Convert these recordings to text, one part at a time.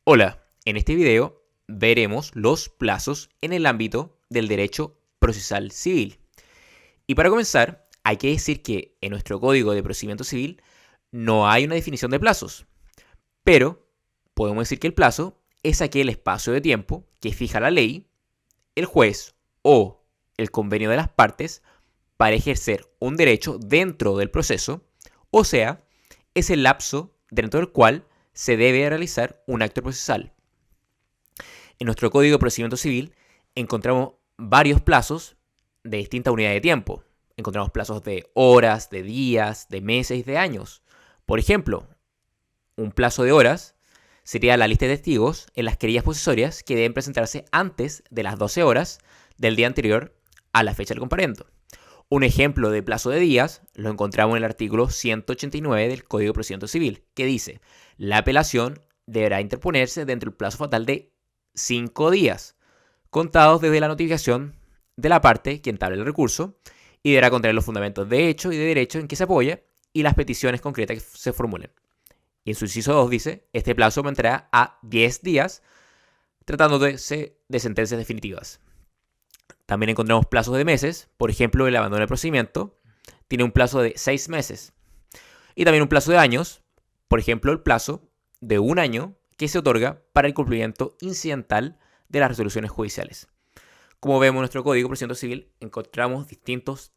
Hola, en este video veremos los plazos en el ámbito del derecho procesal civil. Y para comenzar, hay que decir que en nuestro Código de Procedimiento Civil no hay una definición de plazos, pero podemos decir que el plazo es aquel espacio de tiempo que fija la ley, el juez o el convenio de las partes para ejercer un derecho dentro del proceso, o sea, es el lapso dentro del cual se debe realizar un acto procesal. En nuestro Código de Procedimiento Civil encontramos varios plazos de distinta unidad de tiempo. Encontramos plazos de horas, de días, de meses y de años. Por ejemplo, un plazo de horas sería la lista de testigos en las querellas posesorias que deben presentarse antes de las 12 horas del día anterior a la fecha del comparendo. Un ejemplo de plazo de días lo encontramos en el artículo 189 del Código de Procedimiento Civil, que dice: la apelación deberá interponerse dentro del plazo fatal de 5 días, contados desde la notificación de la parte que entable el recurso, y deberá contener los fundamentos de hecho y de derecho en que se apoya y las peticiones concretas que se formulen. Y en su inciso 2 dice: este plazo aumentará a 10 días, tratándose de sentencias definitivas. También encontramos plazos de meses. Por ejemplo, el abandono del procedimiento tiene un plazo de 6 meses. Y también un plazo de años. Por ejemplo, el plazo de un año que se otorga para el cumplimiento incidental de las resoluciones judiciales. Como vemos en nuestro Código de Procedimiento Civil, encontramos distintos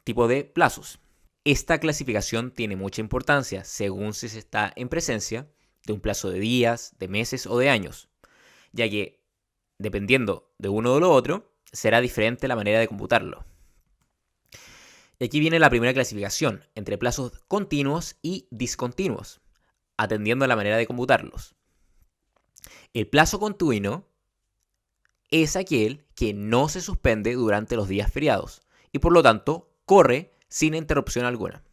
tipos de plazos. Esta clasificación tiene mucha importancia según si se está en presencia de un plazo de días, de meses o de años, ya que, dependiendo de uno o de lo otro, será diferente la manera de computarlo. Y aquí viene la primera clasificación entre plazos continuos y discontinuos, atendiendo a la manera de computarlos. El plazo continuo es aquel que no se suspende durante los días feriados y por lo tanto corre sin interrupción alguna.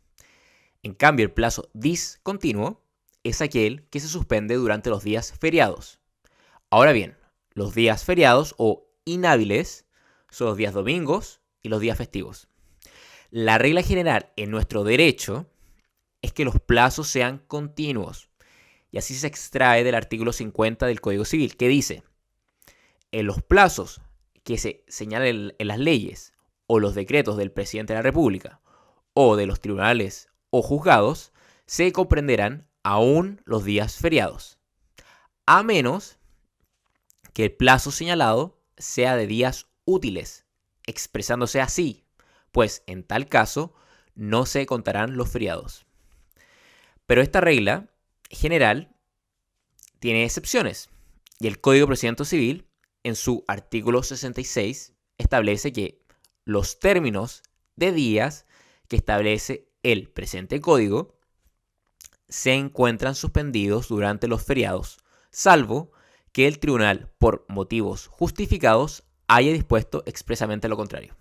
En cambio, el plazo discontinuo es aquel que se suspende durante los días feriados. Ahora bien, los días feriados o inhábiles son los días domingos y los días festivos. La regla general en nuestro derecho es que los plazos sean continuos, y así se extrae del artículo 50 del Código Civil, que dice: en los plazos que se señalen en las leyes o los decretos del presidente de la República o de los tribunales o juzgados, se comprenderán aún los días feriados, a menos que el plazo señalado sea de días útiles, expresándose así, pues en tal caso no se contarán los feriados. Pero esta regla general tiene excepciones, y el Código de Procedimiento Civil, en su artículo 66, establece que los términos de días que establece el presente código se encuentran suspendidos durante los feriados, salvo que el tribunal, por motivos justificados, haya dispuesto expresamente lo contrario.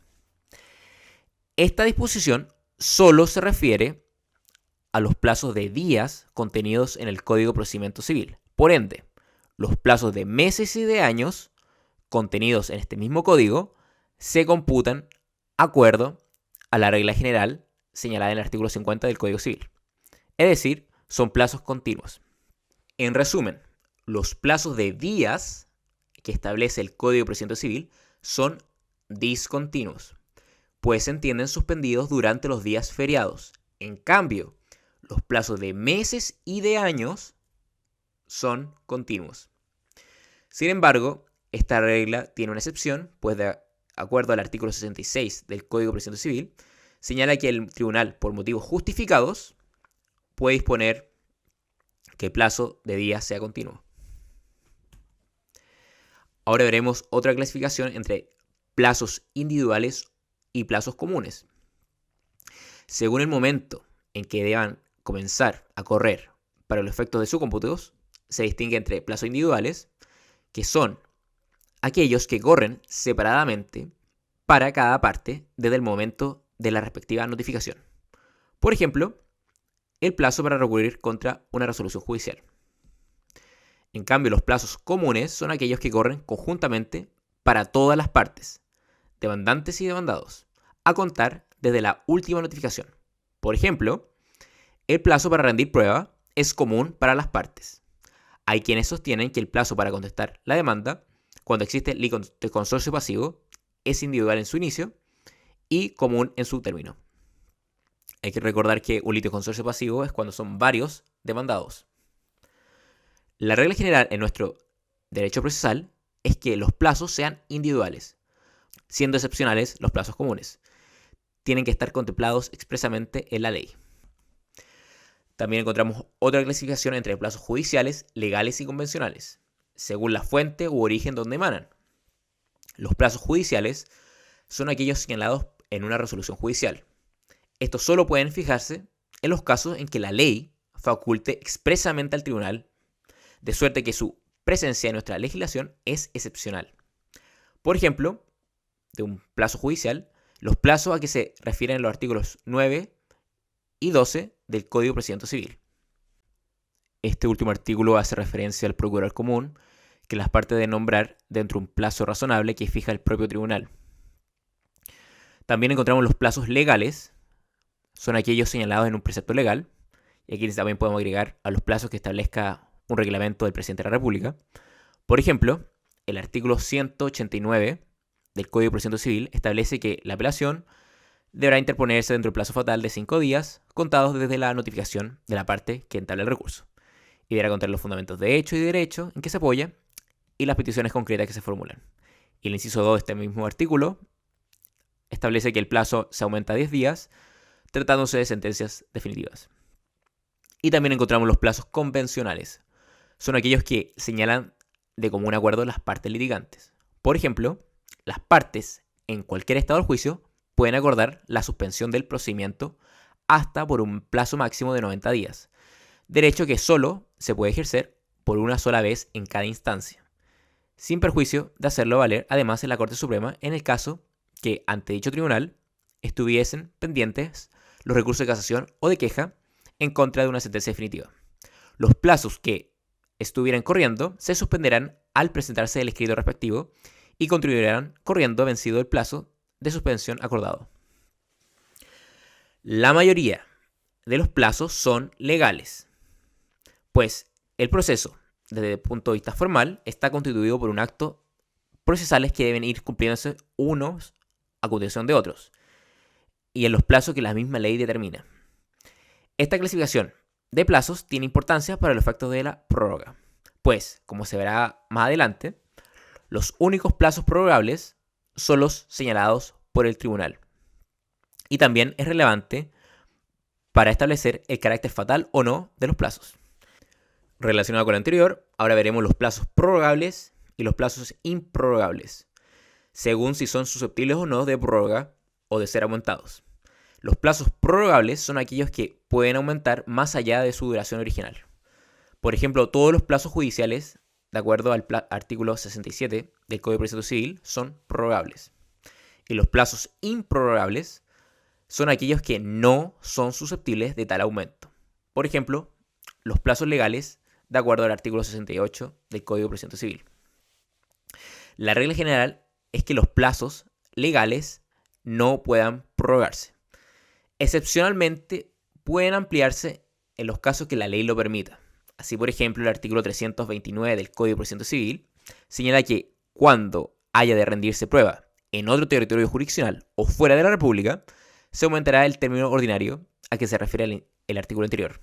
Esta disposición solo se refiere a los plazos de días contenidos en el Código de Procedimiento Civil. Por ende, los plazos de meses y de años contenidos en este mismo código se computan de acuerdo a la regla general señalada en el artículo 50 del Código Civil. Es decir, son plazos continuos. En resumen, los plazos de días que establece el Código de Procedimiento Civil son discontinuos, pues se entienden suspendidos durante los días feriados. En cambio, los plazos de meses y de años son continuos. Sin embargo, esta regla tiene una excepción, pues de acuerdo al artículo 66 del Código de Procedimiento Civil, señala que el tribunal, por motivos justificados, puede disponer que el plazo de días sea continuo. Ahora veremos otra clasificación entre plazos individuales y plazos comunes. Según el momento en que deban comenzar a correr para los efectos de su cómputo, se distingue entre plazos individuales, que son aquellos que corren separadamente para cada parte desde el momento de la respectiva notificación. Por ejemplo, el plazo para recurrir contra una resolución judicial. En cambio, los plazos comunes son aquellos que corren conjuntamente para todas las partes, demandantes y demandados, a contar desde la última notificación. Por ejemplo, el plazo para rendir prueba es común para las partes. Hay quienes sostienen que el plazo para contestar la demanda, cuando existe el consorcio pasivo, es individual en su inicio y común en su término. Hay que recordar que un litigio-consorcio pasivo es cuando son varios demandados. La regla general en nuestro derecho procesal es que los plazos sean individuales, siendo excepcionales los plazos comunes. Tienen que estar contemplados expresamente en la ley. También encontramos otra clasificación entre plazos judiciales, legales y convencionales, según la fuente u origen donde emanan. Los plazos judiciales son aquellos señalados en una resolución judicial. Estos solo pueden fijarse en los casos en que la ley faculte expresamente al tribunal, de suerte que su presencia en nuestra legislación es excepcional. Por ejemplo, de un plazo judicial, los plazos a que se refieren los artículos 9 y 12 del Código de Procedimiento Civil. Este último artículo hace referencia al procurador común, que las partes deben nombrar dentro de un plazo razonable que fija el propio tribunal. También encontramos los plazos legales, son aquellos señalados en un precepto legal, y aquí también podemos agregar a los plazos que establezca un reglamento del presidente de la República. Por ejemplo, el artículo 189 del Código de Procedimiento Civil establece que la apelación deberá interponerse dentro del plazo fatal de 5 días, contados desde la notificación de la parte que entable el recurso, y deberá contener los fundamentos de hecho y derecho en que se apoya y las peticiones concretas que se formulan. Y el inciso 2 de este mismo artículo establece que el plazo se aumenta a 10 días, tratándose de sentencias definitivas. Y también encontramos los plazos convencionales. Son aquellos que señalan de común acuerdo las partes litigantes. Por ejemplo, las partes en cualquier estado del juicio pueden acordar la suspensión del procedimiento hasta por un plazo máximo de 90 días, derecho que solo se puede ejercer por una sola vez en cada instancia, sin perjuicio de hacerlo valer además en la Corte Suprema en el caso que ante dicho tribunal estuviesen pendientes los recursos de casación o de queja en contra de una sentencia definitiva. Los plazos que estuvieran corriendo se suspenderán al presentarse el escrito respectivo y continuarán corriendo vencido el plazo de suspensión acordado. La mayoría de los plazos son legales, pues el proceso, desde el punto de vista formal, está constituido por un acto procesales que deben ir cumpliéndose unos a continuación de otros, y en los plazos que la misma ley determina. Esta clasificación de plazos tiene importancia para los efectos de la prórroga, pues, como se verá más adelante, los únicos plazos prorrogables son los señalados por el tribunal. Y también es relevante para establecer el carácter fatal o no de los plazos. Relacionado con lo anterior, ahora veremos los plazos prorrogables y los plazos improrrogables, según si son susceptibles o no de prórroga o de ser aumentados. Los plazos prorrogables son aquellos que pueden aumentar más allá de su duración original. Por ejemplo, todos los plazos judiciales, de acuerdo al artículo 67 del Código de Procedimiento Civil, son prorrogables. Y los plazos improrrogables son aquellos que no son susceptibles de tal aumento. Por ejemplo, los plazos legales, de acuerdo al artículo 68 del Código de Procedimiento Civil. La regla general es que los plazos legales no puedan prorrogarse. Excepcionalmente, pueden ampliarse en los casos que la ley lo permita. Así, por ejemplo, el artículo 329 del Código de Procedimiento Civil señala que cuando haya de rendirse prueba en otro territorio jurisdiccional o fuera de la República, se aumentará el término ordinario a que se refiere el artículo anterior.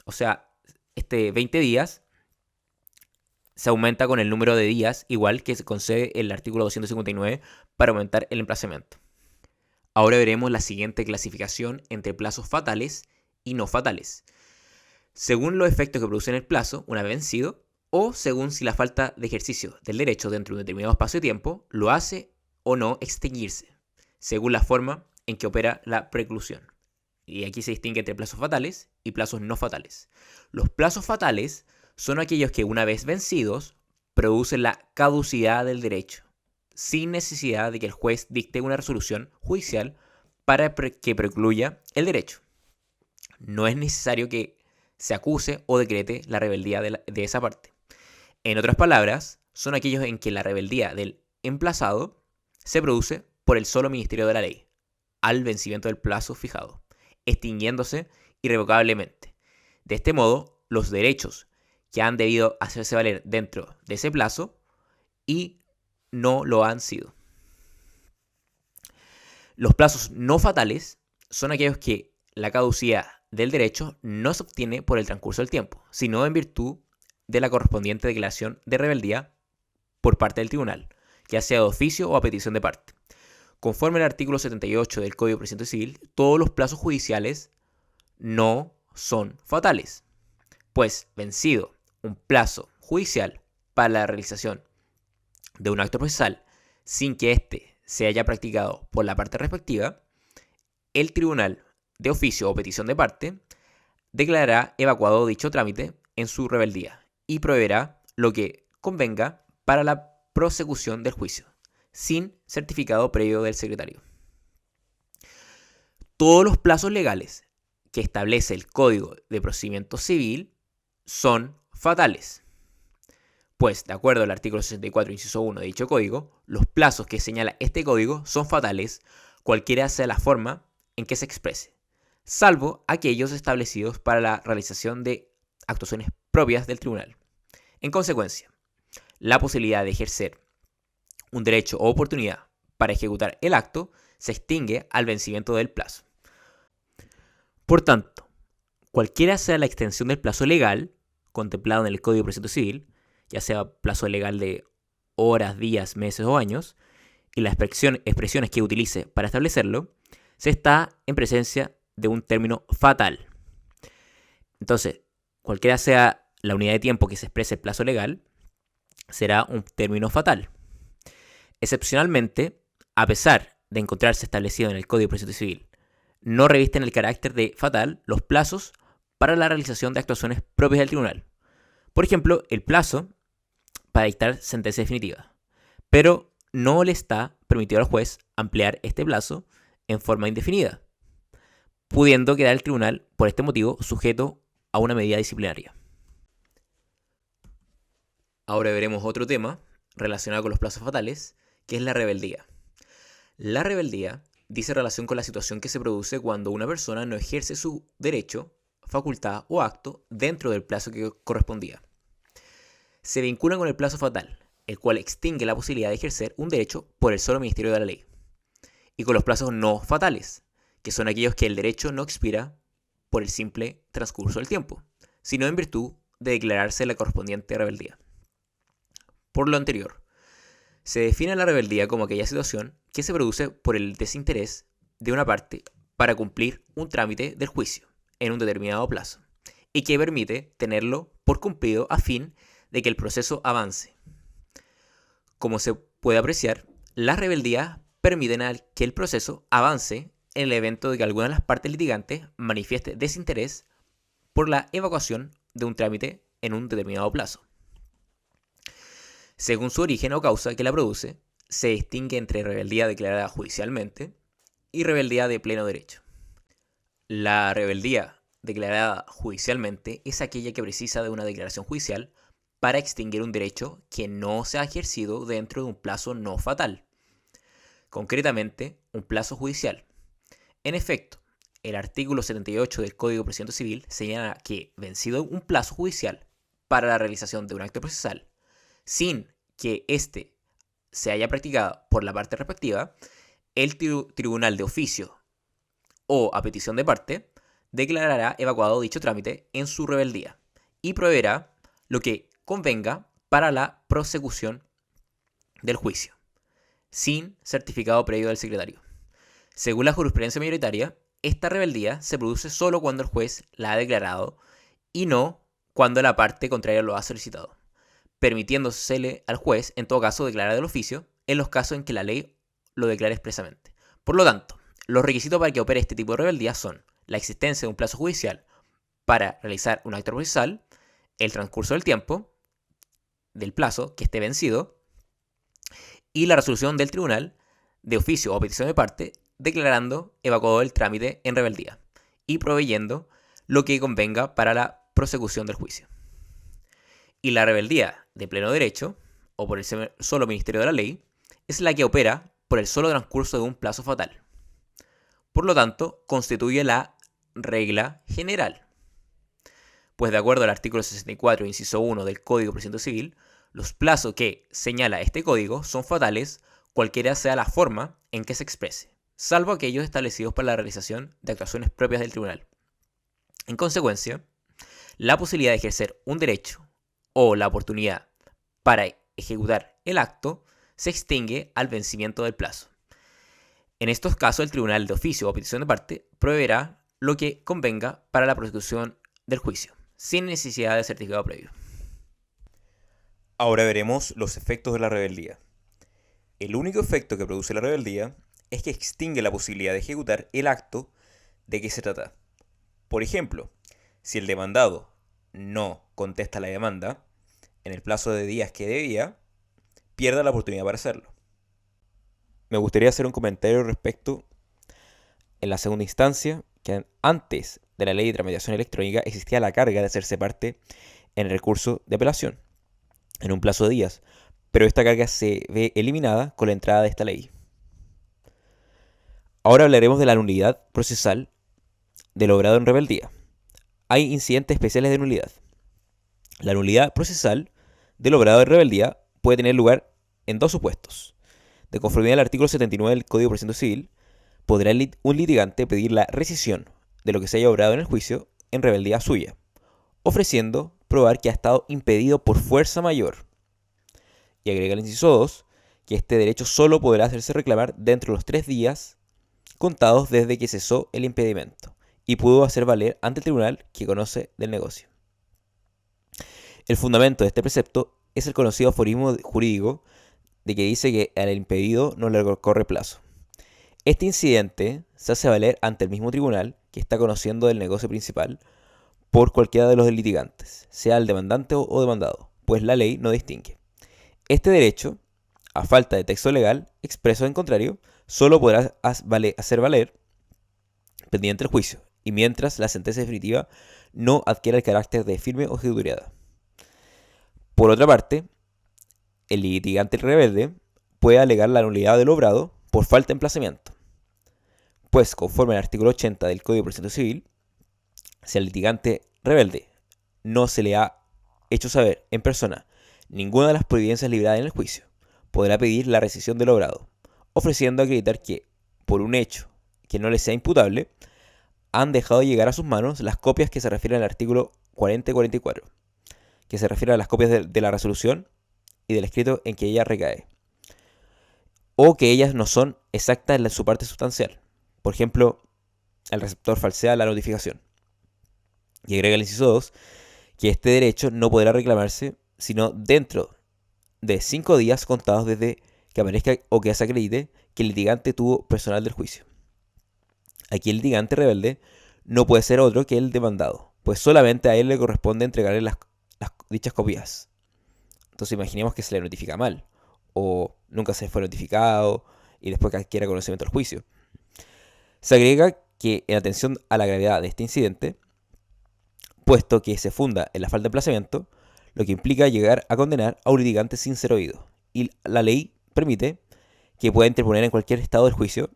O sea, 20 días se aumenta con el número de días, igual que se concede el artículo 259 para aumentar el emplazamiento. Ahora veremos la siguiente clasificación entre plazos fatales y no fatales, según los efectos que producen el plazo una vez vencido, o según si la falta de ejercicio del derecho dentro de un determinado espacio de tiempo lo hace o no extinguirse, según la forma en que opera la preclusión. Y aquí se distingue entre plazos fatales y plazos no fatales. Los plazos fatales son aquellos que una vez vencidos producen la caducidad del derecho, sin necesidad de que el juez dicte una resolución judicial para que precluya el derecho. No es necesario que se acuse o decrete la rebeldía de esa parte. En otras palabras, son aquellos en que la rebeldía del emplazado se produce por el solo ministerio de la ley, al vencimiento del plazo fijado, extinguiéndose irrevocablemente. De este modo, los derechos que han debido hacerse valer dentro de ese plazo y no lo han sido. Los plazos no fatales son aquellos que la caducidad del derecho no se obtiene por el transcurso del tiempo, sino en virtud de la correspondiente declaración de rebeldía por parte del tribunal, ya sea de oficio o a petición de parte. Conforme al artículo 78 del Código de Procedimiento Civil, todos los plazos judiciales no son fatales, pues vencido un plazo judicial para la realización de un acto procesal sin que éste se haya practicado por la parte respectiva, el tribunal de oficio o petición de parte declarará evacuado dicho trámite en su rebeldía y proveerá lo que convenga para la prosecución del juicio, sin certificado previo del secretario. Todos los plazos legales que establece el Código de Procedimiento Civil son fatales, pues, de acuerdo al artículo 64, inciso 1 de dicho código, los plazos que señala este código son fatales cualquiera sea la forma en que se exprese, salvo aquellos establecidos para la realización de actuaciones propias del tribunal. En consecuencia, la posibilidad de ejercer un derecho o oportunidad para ejecutar el acto se extingue al vencimiento del plazo. Por tanto, cualquiera sea la extensión del plazo legal contemplado en el Código de Procedimiento Civil, ya sea plazo legal de horas, días, meses o años, y las expresiones que utilice para establecerlo, se está en presencia de un término fatal. Entonces, cualquiera sea la unidad de tiempo que se exprese el plazo legal, será un término fatal. Excepcionalmente, a pesar de encontrarse establecido en el Código de Procedimiento Civil, no revisten el carácter de fatal los plazos para la realización de actuaciones propias del tribunal. Por ejemplo, el plazo para dictar sentencia definitiva, pero no le está permitido al juez ampliar este plazo en forma indefinida, pudiendo quedar el tribunal, por este motivo, sujeto a una medida disciplinaria. Ahora veremos otro tema relacionado con los plazos fatales, que es la rebeldía. La rebeldía dice relación con la situación que se produce cuando una persona no ejerce su derecho, facultad o acto dentro del plazo que correspondía. Se vinculan con el plazo fatal, el cual extingue la posibilidad de ejercer un derecho por el solo ministerio de la ley, y con los plazos no fatales, que son aquellos que el derecho no expira por el simple transcurso del tiempo, sino en virtud de declararse la correspondiente rebeldía. Por lo anterior, se define la rebeldía como aquella situación que se produce por el desinterés de una parte para cumplir un trámite del juicio en un determinado plazo, y que permite tenerlo por cumplido a fin de que el proceso avance. Como se puede apreciar, las rebeldías permiten que el proceso avance en el evento de que alguna de las partes litigantes manifieste desinterés por la evacuación de un trámite en un determinado plazo. Según su origen o causa que la produce, se distingue entre rebeldía declarada judicialmente y rebeldía de pleno derecho. La rebeldía declarada judicialmente es aquella que precisa de una declaración judicial para extinguir un derecho que no se ha ejercido dentro de un plazo no fatal, concretamente un plazo judicial. En efecto, el artículo 78 del Código de Procedimiento Civil señala que, vencido un plazo judicial para la realización de un acto procesal, sin que éste se haya practicado por la parte respectiva, el tribunal de oficio o a petición de parte declarará evacuado dicho trámite en su rebeldía y proveerá lo que convenga para la prosecución del juicio, sin certificado previo del secretario. Según la jurisprudencia mayoritaria, esta rebeldía se produce solo cuando el juez la ha declarado y no cuando la parte contraria lo ha solicitado, permitiéndosele al juez, en todo caso, declarar del oficio en los casos en que la ley lo declare expresamente. Por lo tanto, los requisitos para que opere este tipo de rebeldía son la existencia de un plazo judicial para realizar un acto procesal, el transcurso del tiempo, del plazo que esté vencido, y la resolución del tribunal de oficio o petición de parte declarando evacuado el trámite en rebeldía y proveyendo lo que convenga para la prosecución del juicio. Y la rebeldía de pleno derecho, o por el solo ministerio de la ley, es la que opera por el solo transcurso de un plazo fatal. Por lo tanto, constituye la regla general. pues de acuerdo al artículo 64, inciso 1 del Código de Procedimiento Civil, los plazos que señala este código son fatales cualquiera sea la forma en que se exprese, salvo aquellos establecidos para la realización de actuaciones propias del tribunal. En consecuencia, la posibilidad de ejercer un derecho o la oportunidad para ejecutar el acto se extingue al vencimiento del plazo. En estos casos, el tribunal de oficio o petición de parte proveerá lo que convenga para la prosecución del juicio, sin necesidad de certificado previo. Ahora veremos los efectos de la rebeldía. El único efecto que produce la rebeldía es que extingue la posibilidad de ejecutar el acto de que se trata. Por ejemplo, si el demandado no contesta la demanda en el plazo de días que debía, pierda la oportunidad para hacerlo. Me gustaría hacer un comentario respecto en la segunda instancia, que antes de la ley de tramitación electrónica existía la carga de hacerse parte en el recurso de apelación en un plazo de días, pero esta carga se ve eliminada con la entrada de esta ley. Ahora hablaremos de la nulidad procesal de lo obrado en rebeldía. Hay incidentes especiales de nulidad. La nulidad procesal de lo obrado en rebeldía puede tener lugar en dos supuestos. De conformidad al artículo 79 del Código de Procedimiento Civil, podrá un litigante pedir la rescisión de lo que se haya obrado en el juicio en rebeldía suya, ofreciendo probar que ha estado impedido por fuerza mayor. Y agrega el inciso 2, que este derecho solo podrá hacerse reclamar dentro de los 3 días contados desde que cesó el impedimento y pudo hacer valer ante el tribunal que conoce del negocio. El fundamento de este precepto es el conocido aforismo jurídico de que dice que al impedido no le corre plazo. Este incidente se hace valer ante el mismo tribunal que está conociendo del negocio principal por cualquiera de los litigantes, sea el demandante o demandado, pues la ley no distingue. Este derecho, a falta de texto legal expreso en contrario, solo podrá hacer valer pendiente el juicio y mientras la sentencia definitiva no adquiera el carácter de firme o ejecutoriada. Por otra parte, el litigante rebelde puede alegar la nulidad del obrado por falta de emplazamiento, pues conforme al artículo 80 del Código de Procedimiento Civil, si al litigante rebelde no se le ha hecho saber en persona ninguna de las providencias libradas en el juicio, podrá pedir la rescisión del obrado, ofreciendo acreditar que, por un hecho que no le sea imputable, han dejado llegar a sus manos las copias que se refieren al artículo 40 y 44, que se refiere a las copias de la resolución y del escrito en que ella recae, o que ellas no son exactas en su parte sustancial. Por ejemplo, el receptor falsea la notificación. Y agrega el inciso 2, que este derecho no podrá reclamarse sino dentro de 5 días contados desde que aparezca o que se acredite que el litigante tuvo personal del juicio. Aquí el litigante rebelde no puede ser otro que el demandado, pues solamente a él le corresponde entregarle las dichas copias. Entonces imaginemos que se le notifica mal, o nunca se fue notificado, y después que adquiera conocimiento del juicio. Se agrega que en atención a la gravedad de este incidente, puesto que se funda en la falta de emplazamiento, lo que implica llegar a condenar a un litigante sin ser oído, y la ley permite que pueda interponer en cualquier estado del juicio,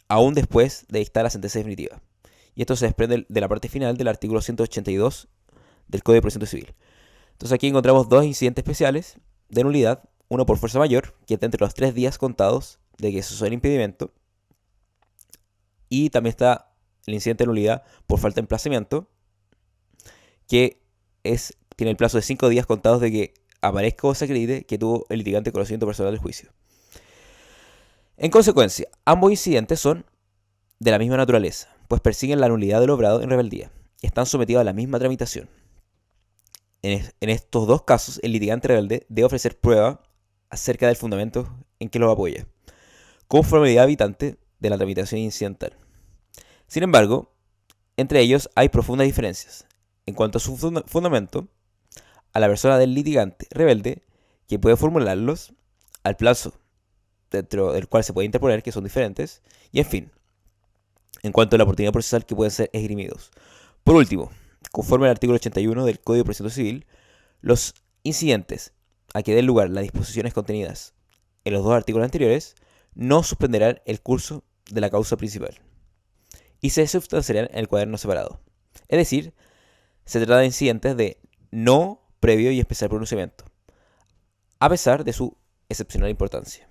aún después de dictar la sentencia definitiva. Y esto se desprende de la parte final del artículo 182 del Código de Procedimiento Civil. Entonces aquí encontramos dos incidentes especiales de nulidad, uno por fuerza mayor, que está entre los 3 días contados de que cesó el impedimento, y también está el incidente de nulidad por falta de emplazamiento, que tiene el plazo de 5 días contados de que aparezca o se acredite que tuvo el litigante conocimiento personal del juicio. En consecuencia, ambos incidentes son de la misma naturaleza, pues persiguen la nulidad del obrado en rebeldía y están sometidos a la misma tramitación. En estos dos casos, el litigante rebelde debe ofrecer prueba acerca del fundamento en que lo apoya, conformidad habitante de la tramitación incidental. Sin embargo, entre ellos hay profundas diferencias. En cuanto a su fundamento, a la persona del litigante rebelde, que puede formularlos, al plazo dentro del cual se puede interponer, que son diferentes, y en fin, en cuanto a la oportunidad procesal que pueden ser esgrimidos. Por último, conforme al artículo 81 del Código de Procedimiento Civil, los incidentes a que den lugar las disposiciones contenidas en los dos artículos anteriores no suspenderán el curso de la causa principal y se sustanciarán en el cuaderno separado. Es decir, Se trata de incidentes de no previo y especial pronunciamiento, a pesar de su excepcional importancia.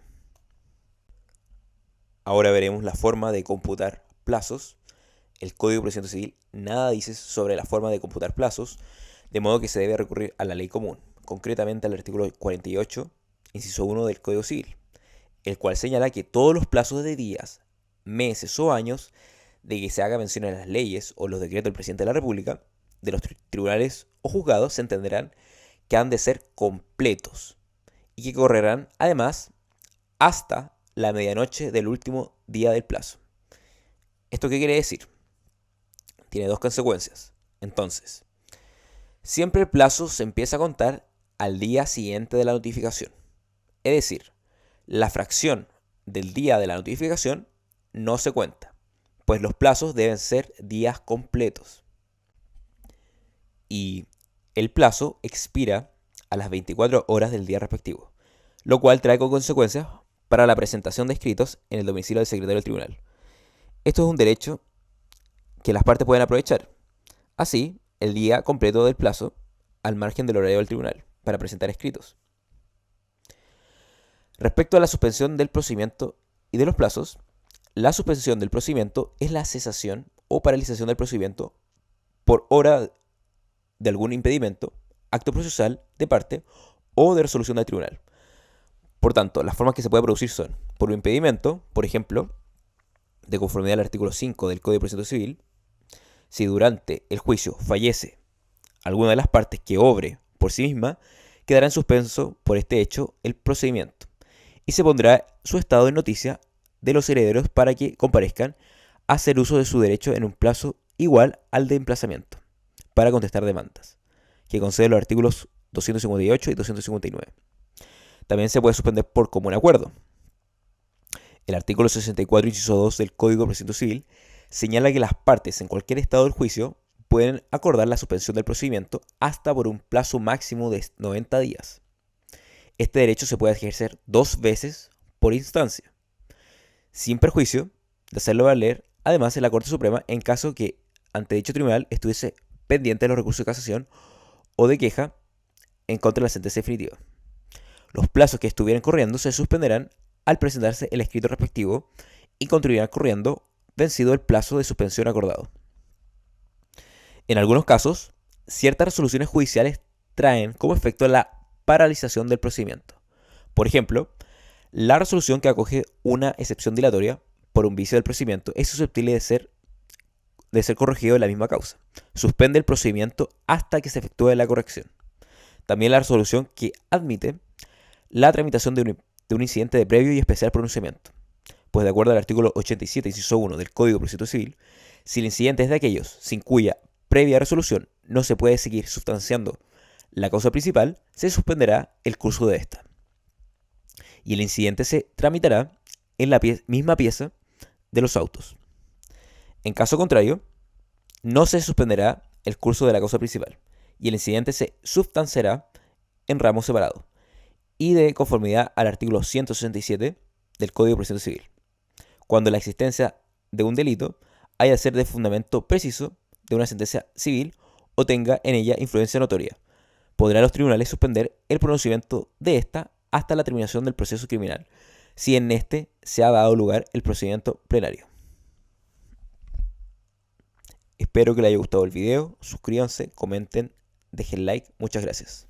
Ahora veremos la forma de computar plazos. El Código de Procedimiento Civil nada dice sobre la forma de computar plazos, de modo que se debe recurrir a la ley común, concretamente al artículo 48, inciso 1 del Código Civil, el cual señala que todos los plazos de días, meses o años de que se haga mención en las leyes o los decretos del presidente de la República, de los tribunales o juzgados, se entenderán que han de ser completos y que correrán además hasta la medianoche del último día del plazo. ¿Esto qué quiere decir? Tiene dos consecuencias. Entonces, siempre el plazo se empieza a contar al día siguiente de la notificación. Es decir, la fracción del día de la notificación no se cuenta, pues los plazos deben ser días completos. Y el plazo expira a las 24 horas del día respectivo, lo cual trae como consecuencias para la presentación de escritos en el domicilio del secretario del tribunal. Esto es un derecho que las partes pueden aprovechar. Así, el día completo del plazo, al margen del horario del tribunal, para presentar escritos. Respecto a la suspensión del procedimiento y de los plazos, la suspensión del procedimiento es la cesación o paralización del procedimiento por hora de algún impedimento, acto procesal de parte o de resolución del tribunal. Por tanto, las formas que se puede producir son por un impedimento, por ejemplo, de conformidad al artículo 5 del Código de Procedimiento Civil, si durante el juicio fallece alguna de las partes que obre por sí misma, quedará en suspenso por este hecho el procedimiento y se pondrá su estado en noticia de los herederos para que comparezcan a hacer uso de su derecho en un plazo igual al de emplazamiento para contestar demandas, que concede los artículos 258 y 259. También se puede suspender por común acuerdo. El artículo 64, inciso 2 del Código de Procedimiento Civil señala que las partes en cualquier estado del juicio pueden acordar la suspensión del procedimiento hasta por un plazo máximo de 90 días. Este derecho se puede ejercer 2 veces por instancia, sin perjuicio de hacerlo valer además en la Corte Suprema en caso que ante dicho tribunal estuviese pendiente de los recursos de casación o de queja en contra de la sentencia definitiva. Los plazos que estuvieran corriendo se suspenderán al presentarse el escrito respectivo y continuarán corriendo vencido el plazo de suspensión acordado. En algunos casos, ciertas resoluciones judiciales traen como efecto la paralización del procedimiento. Por ejemplo, la resolución que acoge una excepción dilatoria por un vicio del procedimiento es susceptible de ser corregido en la misma causa. Suspende el procedimiento hasta que se efectúe la corrección. También la resolución que admite la tramitación de un incidente de previo y especial pronunciamiento. Pues de acuerdo al artículo 87, inciso 1 del Código de Procedimiento Civil, si el incidente es de aquellos sin cuya previa resolución no se puede seguir sustanciando la causa principal, se suspenderá el curso de esta. Y el incidente se tramitará en la misma pieza de los autos. En caso contrario, no se suspenderá el curso de la causa principal y el incidente se sustanciará en ramos separados y de conformidad al artículo 167 del Código de Procedimiento Civil, cuando la existencia de un delito haya de ser de fundamento preciso de una sentencia civil o tenga en ella influencia notoria, podrán los tribunales suspender el pronunciamiento de esta hasta la terminación del proceso criminal, si en este se ha dado lugar el procedimiento plenario. Espero que les haya gustado el video, suscríbanse, comenten, dejen like, muchas gracias.